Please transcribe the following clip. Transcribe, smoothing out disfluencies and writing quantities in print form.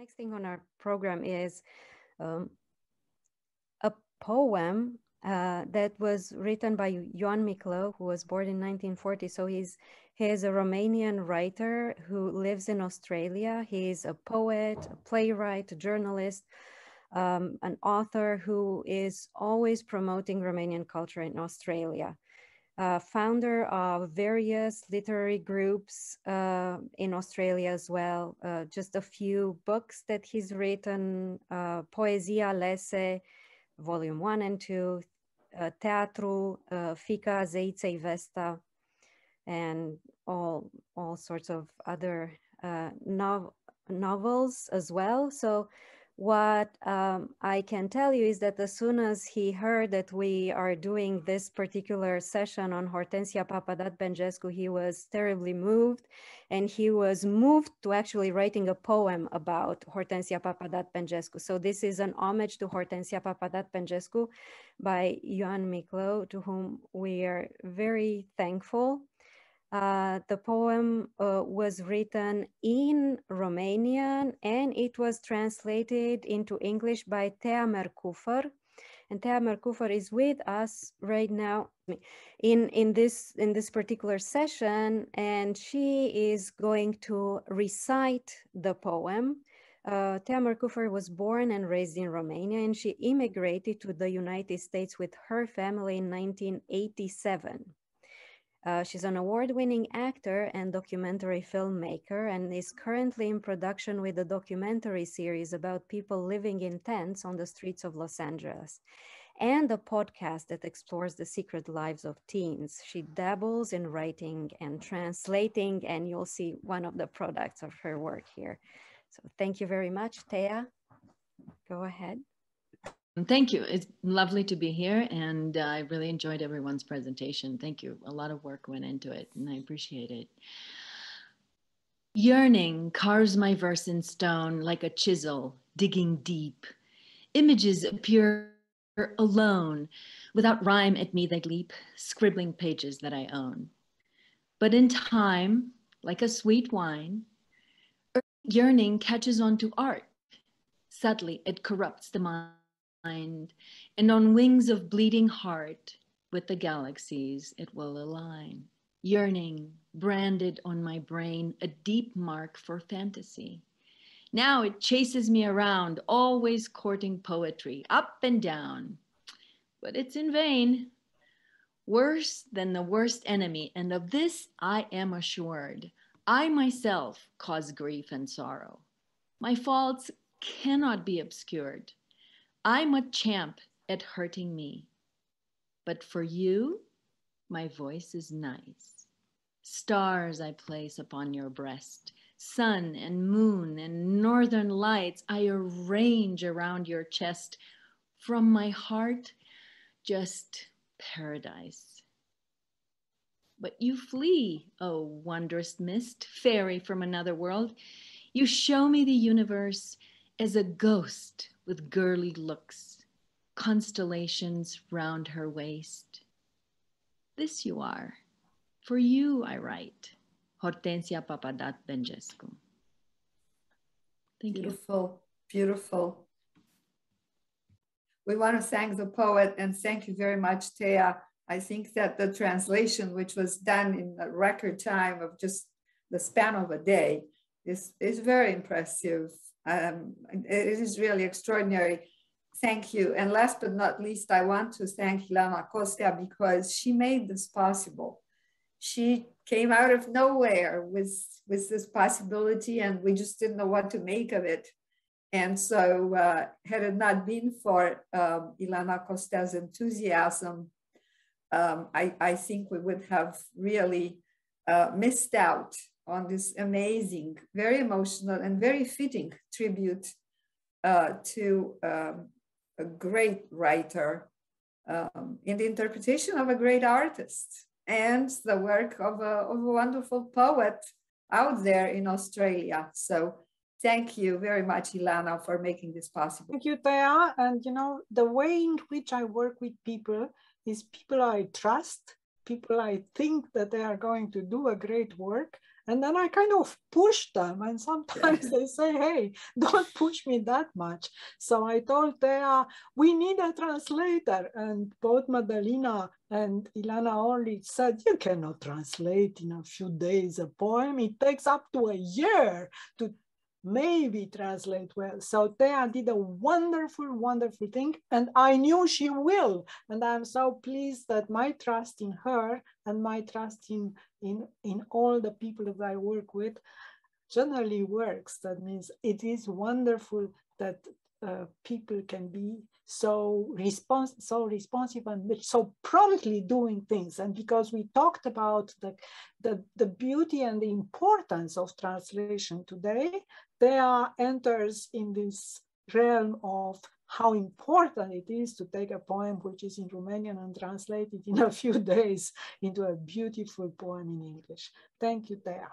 next thing on our program is a poem that was written by Ioan Miclau, who was born in 1940. So he is a Romanian writer who lives in Australia. He is a poet, a playwright, a journalist, an author who is always promoting Romanian culture in Australia. Founder of various literary groups in Australia as well. Just a few books that he's written, Poezia Lese, Volume 1 and 2, Teatru, Fica Zeiței Vesta, and all sorts of other novels as well. So what I can tell you is that as soon as he heard that we are doing this particular session on Hortensia Papadat-Bengescu, he was terribly moved, and he was moved to actually writing a poem about Hortensia Papadat-Bengescu. So this is an homage to Hortensia Papadat-Bengescu by Ioan Miclau, to whom we are very thankful. The poem was written in Romanian, and it was translated into English by Thea Mercouffer. And Thea Mercouffer is with us right now in this particular session, and she is going to recite the poem. Thea Mercouffer was born and raised in Romania, and she immigrated to the United States with her family in 1987. She's an award-winning actor and documentary filmmaker, and is currently in production with a documentary series about people living in tents on the streets of Los Angeles, and a podcast that explores the secret lives of teens. She dabbles in writing and translating, and you'll see one of the products of her work here. So thank you very much, Thea. Go ahead. Thank you. It's lovely to be here, and I really enjoyed everyone's presentation. Thank you. A lot of work went into it, and I appreciate it. Yearning carves my verse in stone like a chisel, digging deep. Images appear alone. Without rhyme at me they leap, scribbling pages that I own. But in time, like a sweet wine, yearning catches on to art. Subtly, it corrupts the mind. And on wings of bleeding heart, with the galaxies it will align. Yearning, branded on my brain, a deep mark for fantasy. Now it chases me around, always courting poetry, up and down. But it's in vain. Worse than the worst enemy, and of this I am assured. I myself cause grief and sorrow. My faults cannot be obscured. I'm a champ at hurting me, but for you, my voice is nice. Stars I place upon your breast, sun and moon and northern lights I arrange around your chest. From my heart, just paradise. But you flee, oh wondrous mist, fairy from another world. You show me the universe as a ghost with girly looks, constellations round her waist. This you are, for you I write, Hortensia Papadat-Bengescu. Thank you. Beautiful, beautiful. We want to thank the poet, and thank you very much, Thea. I think that the translation, which was done in a record time of just the span of a day, is very impressive. It is really extraordinary. Thank you. And last but not least, I want to thank Ioana Costea, because she made this possible. She came out of nowhere with this possibility, and we just didn't know what to make of it. And so had it not been for Ioana Costea's enthusiasm, I think we would have really missed out on this amazing, very emotional and very fitting tribute to a great writer in the interpretation of a great artist, and the work of a wonderful poet out there in Australia. So thank you very much, Ioana, for making this possible. Thank you, Thea. And you know, the way in which I work with people is people I trust, people I think that they are going to do a great work, And then I kind of push them, and sometimes they say, hey, don't push me that much. So I told Thea, we need a translator. And both Madalina and Ilana only said, you cannot translate in a few days a poem. It takes up to a year to maybe translate well. So Thea did a wonderful, wonderful thing, and I knew she will. And I'm so pleased that my trust in her and my trust in all the people that I work with generally works. That means it is wonderful that people can be so responsive and so promptly doing things. And because we talked about the beauty and the importance of translation today, Thea enters in this realm of how important it is to take a poem which is in Romanian and translate it in a few days into a beautiful poem in English. Thank you, Thea.